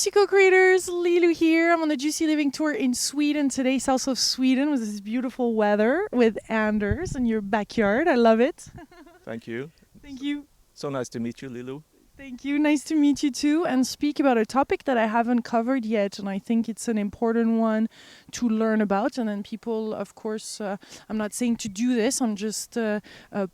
Juicy Co-Creators, Lilou here. I'm on the Juicy Living Tour in Sweden today, south of Sweden, with this beautiful weather with Anders in your backyard. I love it. Thank you. Thank you. So nice to meet you, Lilou. Thank you. Nice to meet you too, and speak about a topic that I haven't covered yet, and I think it's an important one to learn about. And then people, of course, I'm not saying to do this. I'm just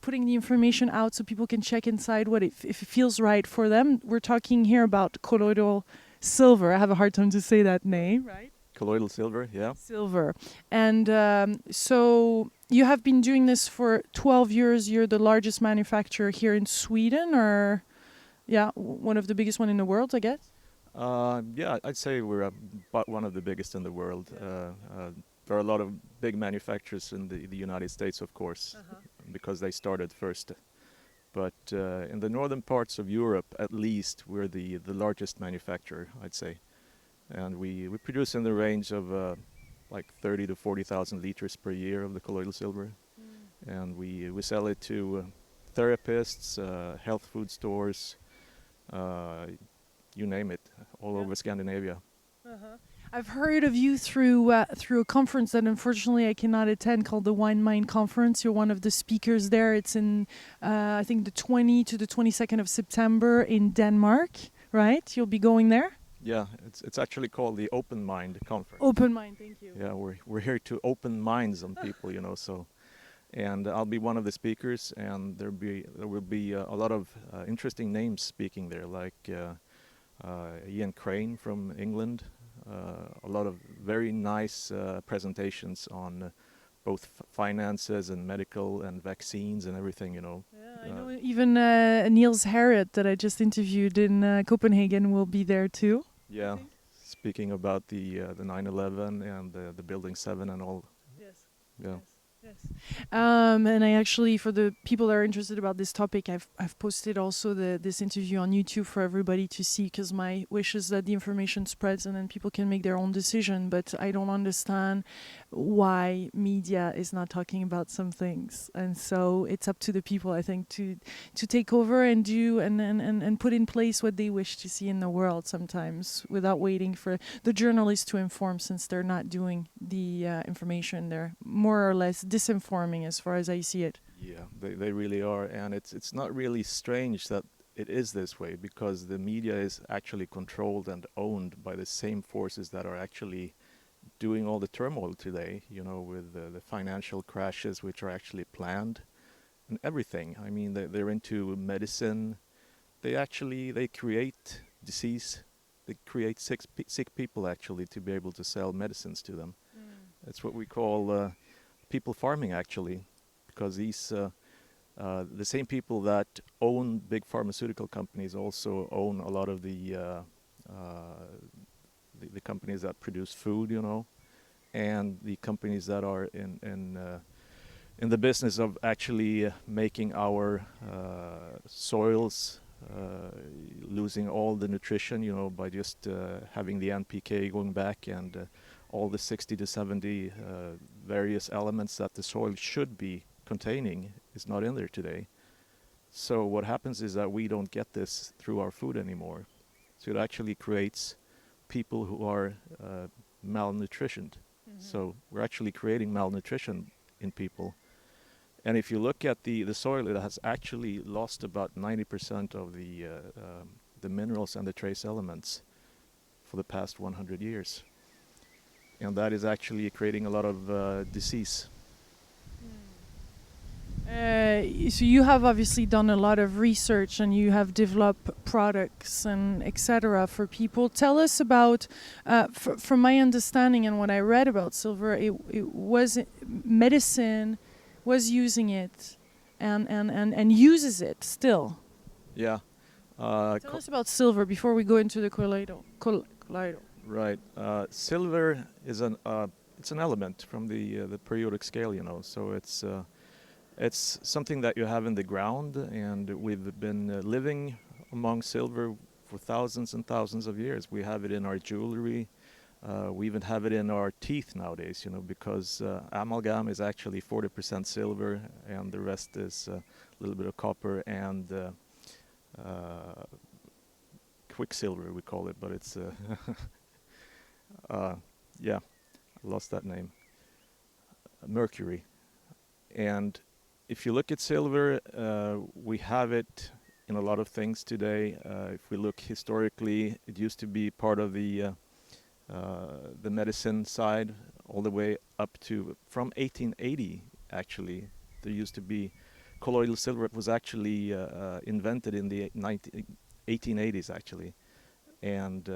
putting the information out so people can check inside if it feels right for them. We're talking here about colloidal silver. I have a hard time to say that name, right? Colloidal silver, yeah. Silver. And so you have been doing this for 12 years. You're the largest manufacturer here in Sweden, or... Yeah, one of the biggest one in the world, I guess. Yeah, I'd say we're about one of the biggest in the world. There are a lot of big manufacturers in the United States, of course, because they started first. But in the northern parts of Europe, at least, we're the largest manufacturer, I'd say. And we produce in the range of like 30 to 40,000 liters per year of the colloidal silver. And we sell it to therapists, health food stores, you name it, all over Scandinavia. I've heard of you through a conference that unfortunately I cannot attend, called the Wine Mind Conference. You're one of the speakers there. It's in I think the 20 to the 22nd of September in Denmark, right? You'll be going there? Yeah, it's actually called the Open Mind Conference. Open Mind, thank you. Yeah, we're here to open minds on people, so. And I'll be one of the speakers, and there will be a lot of interesting names speaking there, like Ian Crane from England. A lot of very nice presentations on both finances and medical and vaccines and everything, Yeah, I know even Niels Harriot that I just interviewed in Copenhagen will be there too. Yeah, speaking about the 9/11 and the Building 7 and all. Yes. Yeah. Yes. And I actually, for the people that are interested about this topic, I've posted also this interview on YouTube for everybody to see, because my wish is that the information spreads and then people can make their own decision. But I don't understand why media is not talking about some things, and so it's up to the people, I think, to take over and do and put in place what they wish to see in the world sometimes, without waiting for the journalists to inform, since they're not doing the information. They're more or less disinforming, as far as I see it. Yeah, they really are, and it's not really strange that it is this way, because the media is actually controlled and owned by the same forces that are actually doing all the turmoil today, with the financial crashes which are actually planned and everything. I mean, they're into medicine. They create disease. They create sick people, actually, to be able to sell medicines to them. That's what we call people farming, actually, because these the same people that own big pharmaceutical companies also own a lot of the companies that produce food, and the companies that are in the business of actually making our soils losing all the nutrition, by just having the NPK going back, and all the 60 to 70 various elements that the soil should be containing is not in there today. So what happens is that we don't get this through our food anymore. So it actually creates people who are malnutritioned. So we're actually creating malnutrition in people. And if you look at the soil, it has actually lost about 90% of the minerals and the trace elements for the past 100 years. And that is actually creating a lot of disease. So you have obviously done a lot of research, and you have developed products and etc. for people. Tell us about, from my understanding and what I read about silver, it was medicine was using it and uses it still. Yeah. Tell us about silver before we go into the colloidal. Right. Silver is it's an element from the periodic scale, So it's something that you have in the ground, and we've been living among silver for thousands and thousands of years. We have it in our jewelry. We even have it in our teeth nowadays, because amalgam is actually 40% silver, and the rest is a little bit of copper and quicksilver we call it, but it's yeah, I lost that name. Mercury. And if you look at silver, we have it in a lot of things today. If we look historically, it used to be part of the medicine side all the way up to from 1880. Actually, there used to be colloidal silver. It was actually invented in the 1880s actually. And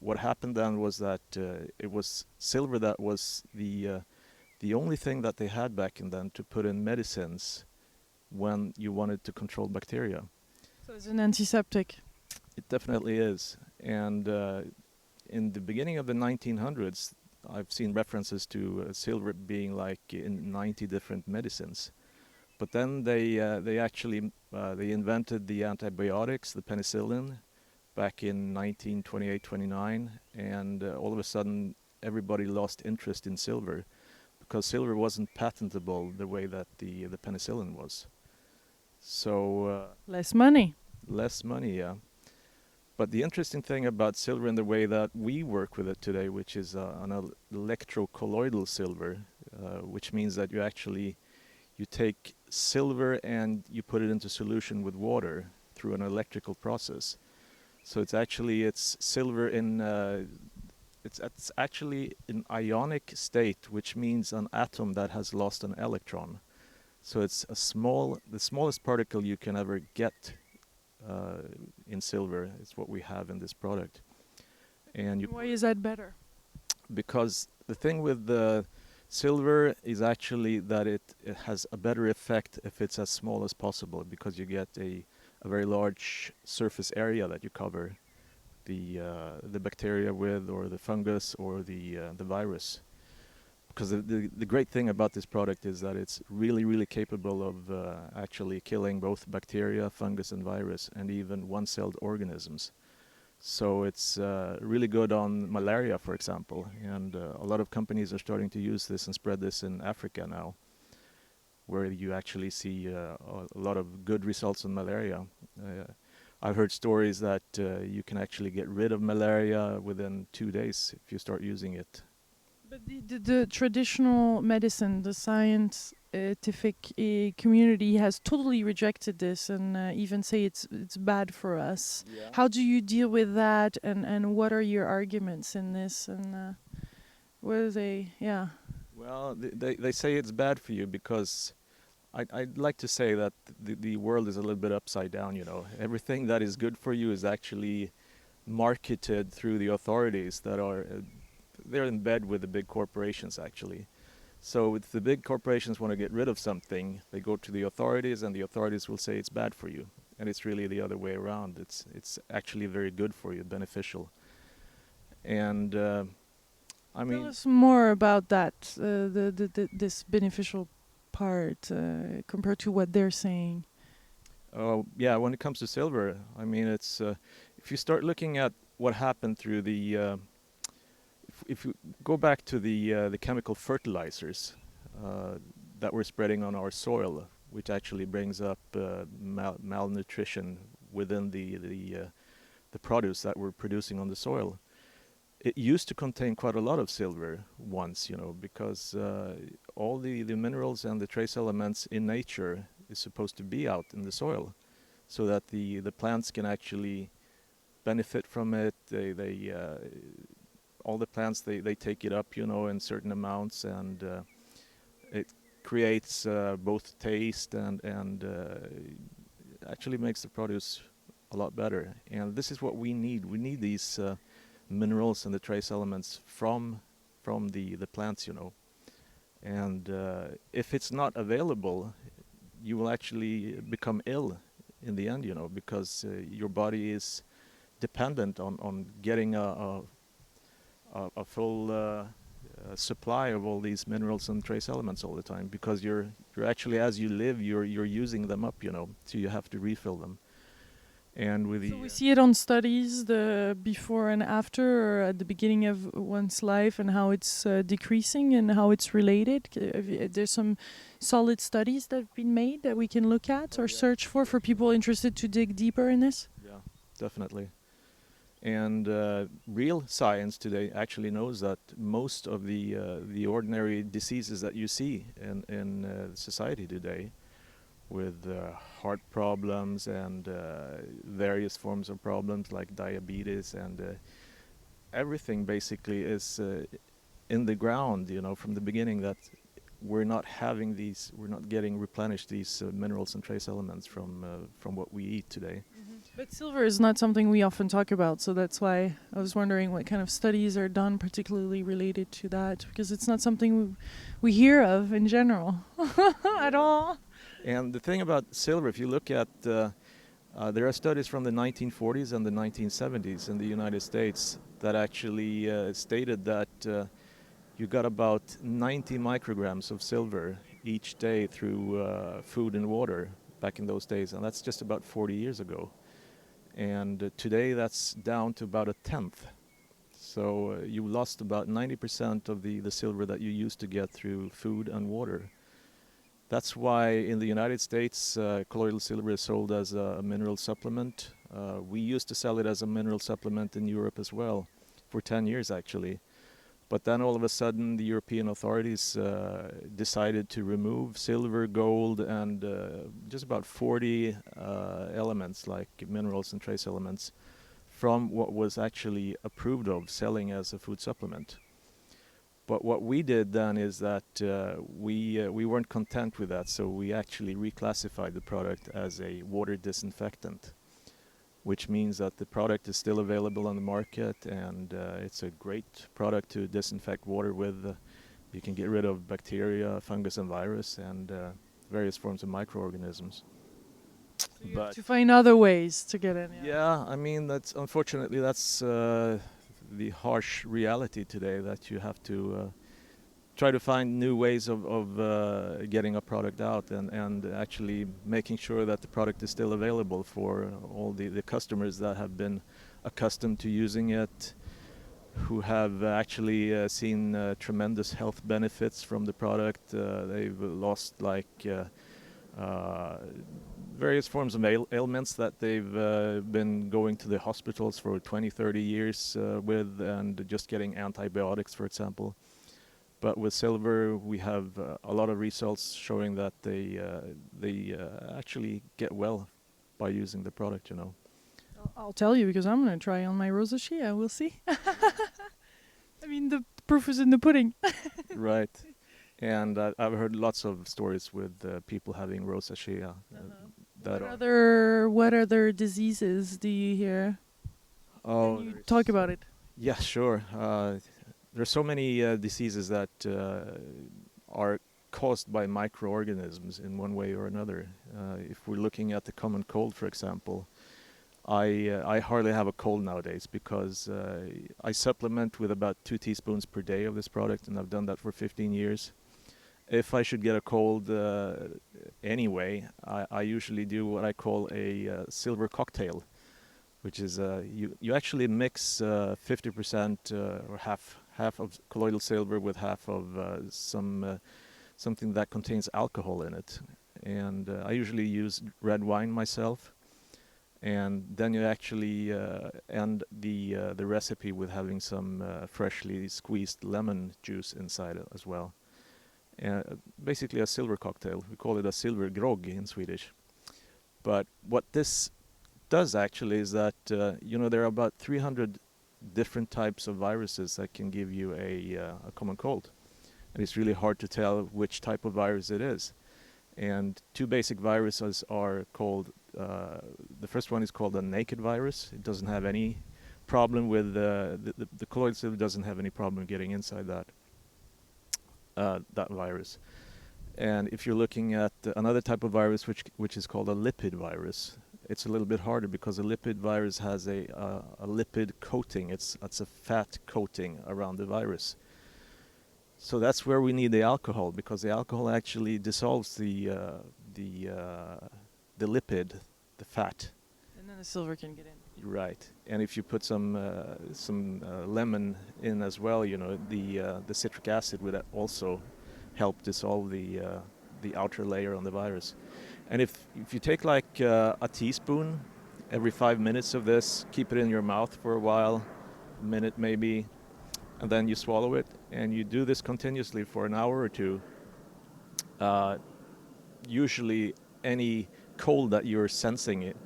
what happened then was that it was silver that was the only thing that they had back in then to put in medicines when you wanted to control bacteria. So it's an antiseptic. It definitely is. And in the beginning of the 1900s, I've seen references to silver being like in 90 different medicines. But then they actually they invented the antibiotics, the penicillin, back in 1928-29, and all of a sudden everybody lost interest in silver because silver wasn't patentable the way that the penicillin was. So Less money. less money, yeah. But the interesting thing about silver in the way that we work with it today, which is an electrocolloidal silver, which means that you take silver and you put it into solution with water through an electrical process. So it's silver in it's actually an ionic state, which means an atom that has lost an electron. So it's the smallest particle you can ever get in silver. It's what we have in this product. And Why is that better? because the thing with the silver is actually that it has a better effect if it's as small as possible, because you get a very large surface area that you cover the bacteria with, or the fungus, or the virus. Because the great thing about this product is that it's really capable of actually killing both bacteria, fungus and virus, and even one-celled organisms. So it's really good on malaria, for example, and a lot of companies are starting to use this and spread this in Africa now, where you actually see a lot of good results on malaria. I've heard stories that you can actually get rid of malaria within 2 days if you start using it. But the traditional medicine, the scientific community has totally rejected this and even say it's bad for us. Yeah. How do you deal with that, and what are your arguments in this, and what are they? Yeah. Well, they say it's bad for you because I'd like to say that the world is a little bit upside down, you know. Everything that is good for you is actually marketed through the authorities that are they're in bed with the big corporations actually. So if the big corporations want to get rid of something, they go to the authorities, and the authorities will say it's bad for you. And it's really the other way around. It's actually very good for you, beneficial. And I mean, Tell us more about that, this beneficial part compared to what they're saying. yeah, when it comes to silver, I mean, it's if you start looking at what happened through the if you go back to the chemical fertilizers that we're spreading on our soil, which actually brings up malnutrition within the produce that we're producing on the soil. It used to contain quite a lot of silver once, you know, because all the minerals and the trace elements in nature is supposed to be out in the soil, so that the plants can actually benefit from it. All the plants they take it up, you know, in certain amounts, and it creates both taste and actually makes the produce a lot better. And this is what we need. We need these minerals and the trace elements from the plants, you know. And if it's not available, you will actually become ill in the end, you know, because your body is dependent on getting a full supply of all these minerals and trace elements all the time, because you're actually, as you live, you're using them up, you know, so you have to refill them. And with So we see it on studies, the before and after, or at the beginning of one's life, and how it's decreasing and how it's related. There's some solid studies that have been made that we can look at or search for people interested to dig deeper in this. Yeah, definitely. And real science today actually knows that most of the ordinary diseases that you see in society today, with heart problems and various forms of problems like diabetes and everything, basically is in the ground, from the beginning, that we're not getting replenished these minerals and trace elements from what we eat today. But silver is not something we often talk about, so that's why I was wondering what kind of studies are done particularly related to that, because it's not something we hear of in general at all. And the thing about silver, if you look at, there are studies from the 1940s and the 1970s in the United States that actually stated that you got about 90 micrograms of silver each day through food and water back in those days, and that's just about 40 years ago. And today that's down to about a tenth. So you lost about 90% of the silver that you used to get through food and water. That's why in the United States, colloidal silver is sold as a mineral supplement. We used to sell it as a mineral supplement in Europe as well, for 10 years actually. But then all of a sudden the European authorities decided to remove silver, gold, and just about 40 elements, like minerals and trace elements, from what was actually approved of selling as a food supplement. But what we did then is that we weren't content with that, so we actually reclassified the product as a water disinfectant, which means that the product is still available on the market, and it's a great product to disinfect water with. You can get rid of bacteria, fungus, and virus, and various forms of microorganisms. So you have to find other ways to get in. Yeah, I mean, unfortunately that's the harsh reality today, that you have to try to find new ways of getting a product out, and actually making sure that the product is still available for all the customers that have been accustomed to using it, who have actually seen tremendous health benefits from the product. They've lost various forms of ailments that they've been going to the hospitals for 20, 30 years with, and just getting antibiotics, for example. But with silver, we have a lot of results showing that they actually get well by using the product, I'll tell you, because I'm going to try on my rosacea. We'll see. I mean, the proof is in the pudding. Right. And I've heard lots of stories with people having rosacea. What other diseases do you hear? Oh, Can you talk about it? Yeah, sure. There's so many diseases that are caused by microorganisms in one way or another. If we're looking at the common cold, for example, I hardly have a cold nowadays because I supplement with about 2 teaspoons per day of this product, and I've done that for 15 years. If I should get a cold anyway, I usually do what I call a silver cocktail, which is you actually mix 50% or half of colloidal silver with half of something that contains alcohol in it. And I usually use red wine myself. And then you actually end the recipe with having some freshly squeezed lemon juice inside it as well. Basically a silver cocktail. We call it a silver grogg in Swedish. But what this does actually is that there are about 300 different types of viruses that can give you a common cold, and it's really hard to tell which type of virus it is. And 2 basic viruses are called, the first one is called a naked virus. It doesn't have any problem with the colloidal silver doesn't have any problem getting inside that virus. And if you're looking at another type of virus which is called a lipid virus, it's a little bit harder because a lipid virus has a lipid coating. It's a fat coating around the virus. So that's where we need the alcohol, because the alcohol actually dissolves the lipid, the fat. And then the silver can get in. Right. And if you put some lemon in as well, the citric acid would also help dissolve the outer layer on the virus. And if you take like a teaspoon every 5 minutes of this, keep it in your mouth for a while, a minute maybe, and then you swallow it. And you do this continuously for an hour or two. Usually any cold that you're sensing it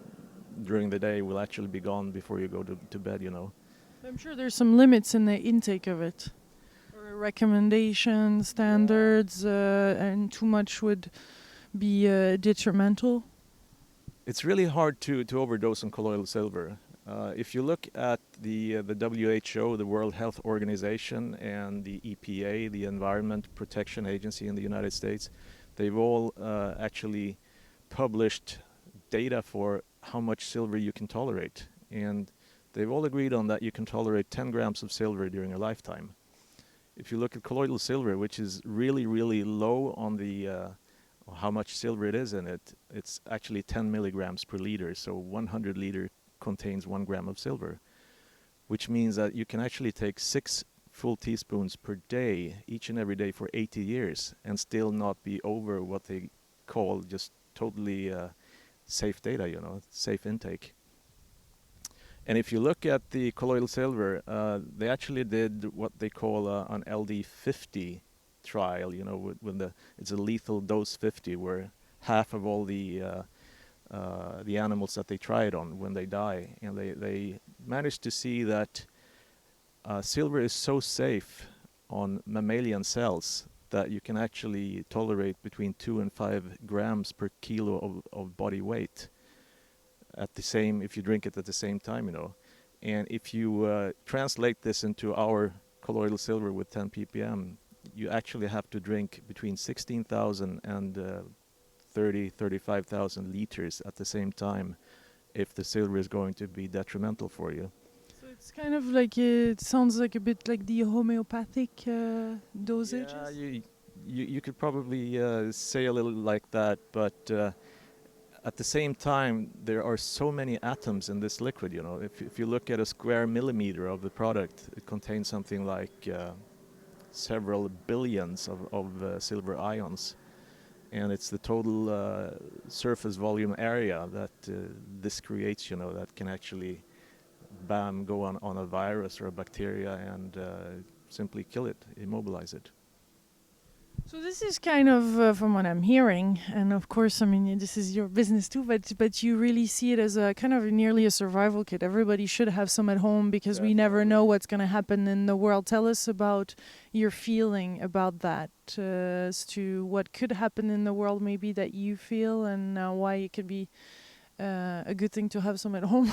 during the day will actually be gone before you go to bed, you know. I'm sure there's some limits in the intake of it, or recommendations, standards, and too much would be detrimental. It's really hard to overdose on colloidal silver. If you look at the WHO, the World Health Organization, and the EPA, the Environment Protection Agency in the United States, they've all actually published data for how much silver you can tolerate. And they've all agreed on that you can tolerate 10 grams of silver during a lifetime. If you look at colloidal silver, which is really, really low on the how much silver it is in it, it's actually 10 milligrams per liter. So 100 liter contains 1 gram of silver, which means that you can actually take 6 full teaspoons per day, each and every day for 80 years, and still not be over what they call just totally safe data, you know, safe intake. And if you look at the colloidal silver, they actually did what they call an LD50 trial, you know, it's a lethal dose 50, where half of all the animals that they try it on when they die, and they managed to see that silver is so safe on mammalian cells that you can actually tolerate between 2 and 5 grams per kilo of body weight at the same, if you drink it at the same time, you know. And if you translate this into our colloidal silver with 10 ppm, you actually have to drink between 16,000 and 35,000 liters at the same time if the silver is going to be detrimental for you. So it's kind of like, it sounds like a bit like the homeopathic dosages. Yeah, you could probably say a little like that, but at the same time, there are so many atoms in this liquid, you know. If you look at a square millimeter of the product, it contains something like several billions of silver ions. And it's the total surface volume area that this creates, you know, that can actually, bam, go on a virus or a bacteria and simply kill it, immobilize it. So this is kind of, from what I'm hearing, and of course, I mean, this is your business too, but you really see it as a kind of nearly a survival kit. Everybody should have some at home because we never know what's going to happen in the world. Tell us about your feeling about that, as to what could happen in the world maybe that you feel, and why it could be a good thing to have some at home.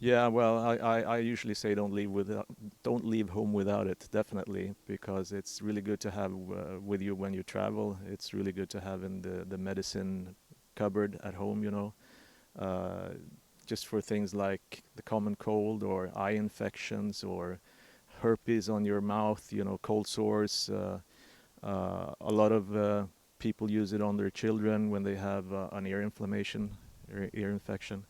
Yeah, well, I usually say don't leave home without it, definitely, because it's really good to have with you when you travel. It's really good to have in the medicine cupboard at home, you know, just for things like the common cold or eye infections or herpes on your mouth, you know, cold sores. A lot of people use it on their children when they have an ear inflammation, ear infection.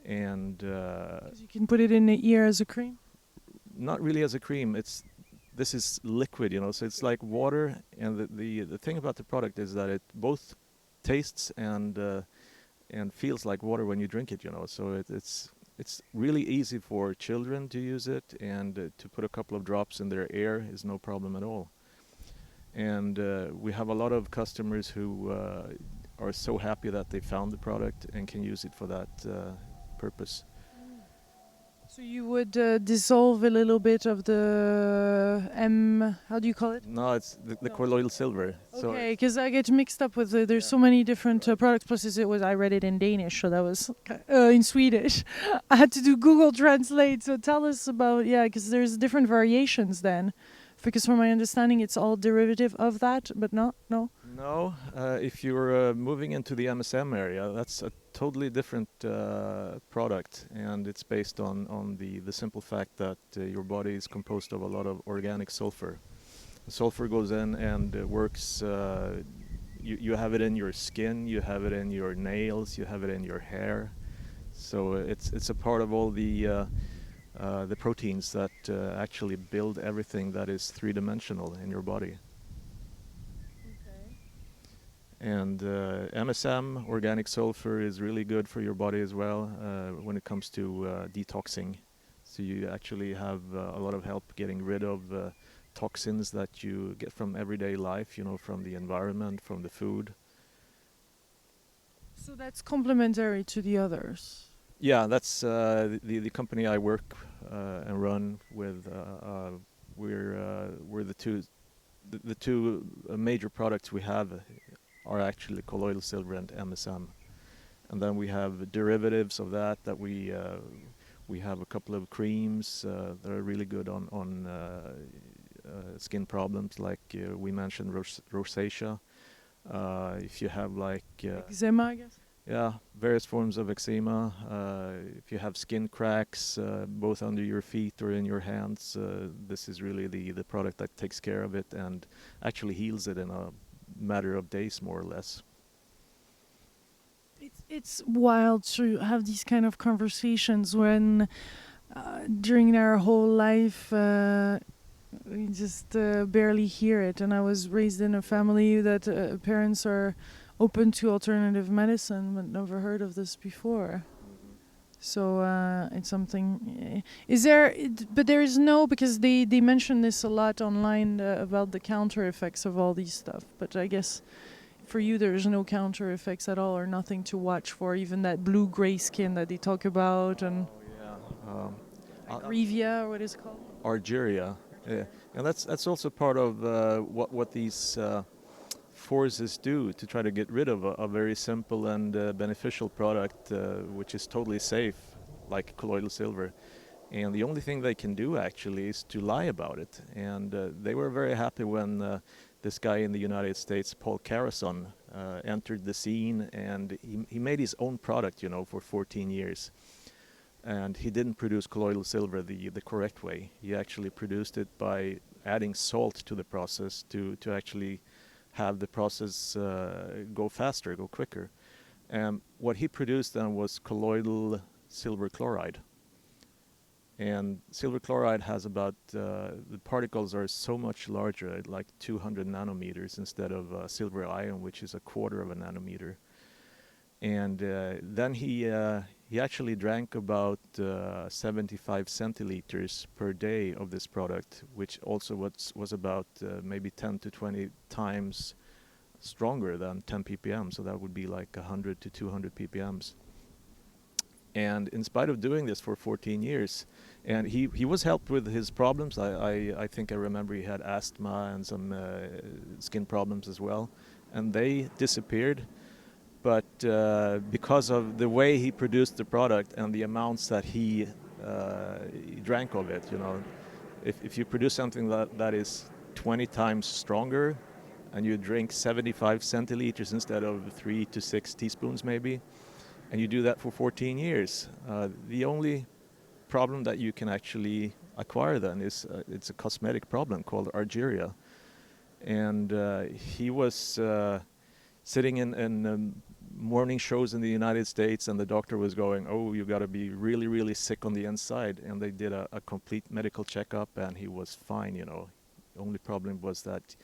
And You can put it in the ear as a cream. not really as a cream. This is liquid, you know, so it's like water. And the thing about the product is that it both tastes and feels like water when you drink it, you know. So it's really easy for children to use it, and to put a couple of drops in their ear is no problem at all. And we have a lot of customers who are so happy that they found the product and can use it for that purpose. So you would dissolve a little bit of the how do you call it? No, it's the No. colloidal silver. Okay, because I get mixed up with there's so many different products. Plus, I read it in Danish, so that was in Swedish. I had to do Google Translate. So tell us about, because there's different variations then. Because from my understanding, it's all derivative of that, but no. No, if you're moving into the MSM area, that's a totally different product, and it's based on the simple fact that your body is composed of a lot of organic sulfur. The sulfur goes in and works. You have it in your skin, you have it in your nails, you have it in your hair. So it's a part of all the proteins that actually build everything that is three-dimensional in your body. And MSM, organic sulfur, is really good for your body as well when it comes to detoxing. So you actually have a lot of help getting rid of toxins that you get from everyday life, you know, from the environment, from the food. So that's complementary to the others. Yeah, that's the company I work and run with. We're the two major products we have are actually colloidal silver and MSM, and then we have derivatives of that we have a couple of creams that are really good on skin problems, like we mentioned rosacea. If you have like Eczema, I guess. yeah, various forms of eczema. If you have skin cracks, both under your feet or in your hands, this is really the product that takes care of it and actually heals it in a matter of days, more or less. It's wild to have these kind of conversations when during our whole life we just barely hear it. And I was raised in a family that parents are open to alternative medicine, but never heard of this before. So it's something. Is there? But there is no, because they mention this a lot online about the counter effects of all these stuff. But I guess for you there's no counter effects at all, or nothing to watch for, even that blue-gray skin that they talk about, and argyria, or what is it called? Argyria, yeah. And that's also part of what these forces do to try to get rid of a very simple and beneficial product, which is totally safe, like colloidal silver. And the only thing they can do actually is to lie about it. And they were very happy when this guy in the United States, Paul Carrison, entered the scene, and he made his own product, you know, for 14 years. And he didn't produce colloidal silver the correct way. He actually produced it by adding salt to the process to actually have the process go faster, go quicker. What he produced then was colloidal silver chloride. And silver chloride has about, the particles are so much larger, like 200 nanometers instead of silver ion, which is a quarter of a nanometer. And then he actually drank about 75 centiliters per day of this product, which also was about maybe 10 to 20 times stronger than 10 ppm. So that would be like 100 to 200 ppms. And in spite of doing this for 14 years, and he was helped with his problems. I think I remember he had asthma and some skin problems as well, and they disappeared. But because of the way he produced the product and the amounts that he drank of it, you know, if you produce something that is 20 times stronger and you drink 75 centiliters instead of 3 to 6 teaspoons maybe, and you do that for 14 years, the only problem that you can actually acquire then is it's a cosmetic problem called argyria. And he was sitting in morning shows in the United States, and the doctor was going, "Oh, you got to be really, really sick on the inside." And they did a complete medical checkup, and he was fine. You know, the only problem was that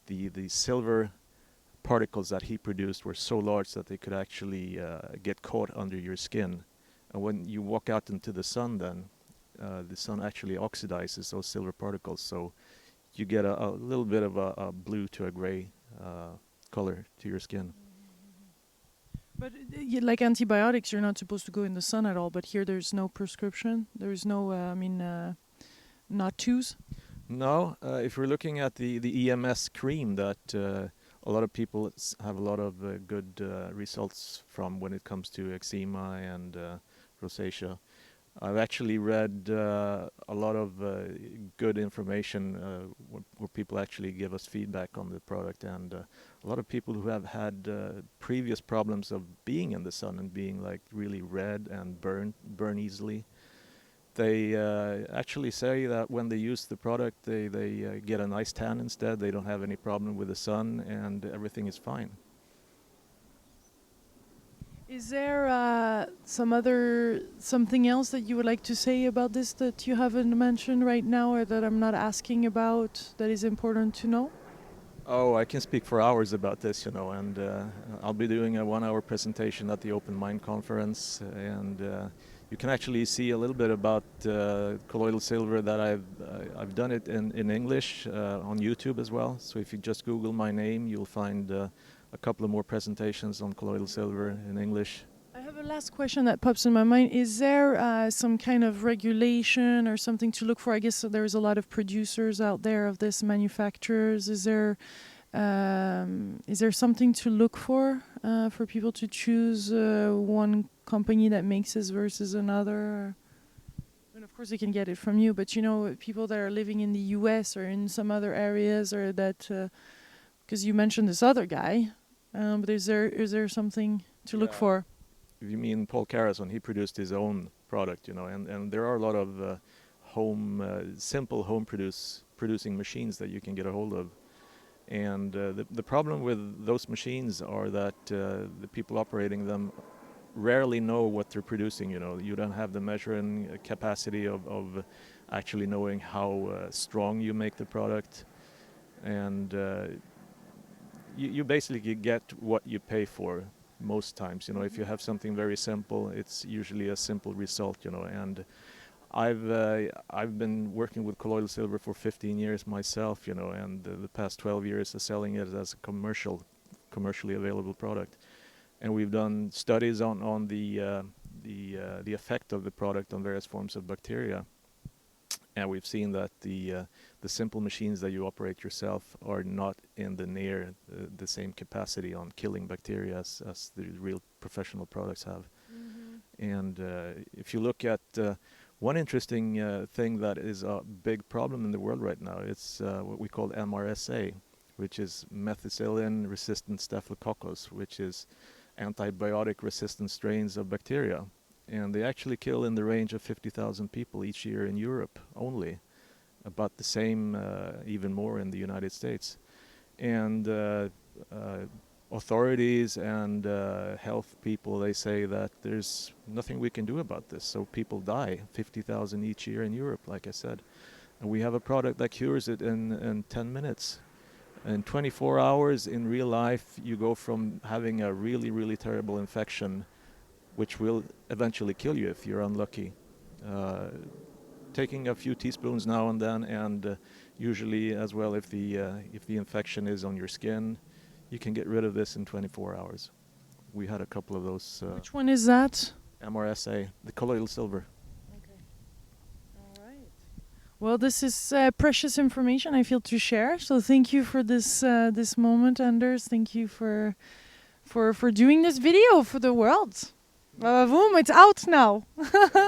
the silver particles that he produced were so large that they could actually get caught under your skin. And when you walk out into the sun, then the sun actually oxidizes those silver particles, so you get a little bit of a blue to a gray color to your skin. But like antibiotics, you're not supposed to go in the sun at all. But here, there's no prescription. There's no, not twos. No, if we're looking at the EMS cream that a lot of people have a lot of good results from when it comes to eczema and rosacea. I've actually read a lot of good information where people actually give us feedback on the product, and a lot of people who have had previous problems of being in the sun and being like really red and burn easily, they actually say that when they use the product, they get a nice tan instead. They don't have any problem with the sun, and everything is fine. Is there something else that you would like to say about this that you haven't mentioned right now, or that I'm not asking about, that is important to know? Oh, I can speak for hours about this, and I'll be doing a 1 hour presentation at the Open Mind Conference, and you can actually see a little bit about colloidal silver that I've done it in English on YouTube as well. So if you just Google my name, you'll find a couple of more presentations on colloidal silver in English. I have a last question that pops in my mind. Is there some kind of regulation or something to look for? I guess there's a lot of producers out there of this, manufacturers. Is there something to look for people to choose one company that makes this versus another? And of course, they can get it from you, but people that are living in the US or in some other areas, or that, because you mentioned this other guy, but is there something to look for? If you mean Paul Carrison, he produced his own product, and there are a lot of simple home producing machines that you can get a hold of. And the problem with those machines are that the people operating them rarely know what they're producing. You don't have the measuring capacity of actually knowing how strong you make the product, and you basically get what you pay for most times. If you have something very simple, it's usually a simple result. And I've been working with colloidal silver for 15 years myself, and the past 12 years selling it as a commercially available product. And we've done studies on the effect of the product on various forms of bacteria, and we've seen that the simple machines that you operate yourself are not in near the same capacity on killing bacteria as the real professional products have. Mm-hmm. And if you look at one interesting thing that is a big problem in the world right now, it's what we call MRSA, which is methicillin-resistant staphylococcus, which is antibiotic-resistant strains of bacteria. And they actually kill in the range of 50,000 people each year in Europe only, about the same, even more in the United States. And authorities and health people, they say that there's nothing we can do about this. So people die, 50,000 each year in Europe, like I said. And we have a product that cures it in 10 minutes. In 24 hours in real life, you go from having a really, really terrible infection, which will eventually kill you if you're unlucky, taking a few teaspoons now and then, and usually as well, if the infection is on your skin, you can get rid of this in 24 hours. We had a couple of those. Which one is that? MRSA, the colloidal silver. Okay. All right. Well, this is precious information I feel to share. So thank you for this moment, Anders. Thank you for doing this video for the world. Boom! It's out now.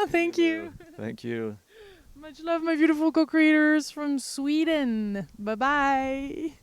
Thank you. Thank you. Much love, my beautiful co-creators from Sweden. Bye bye.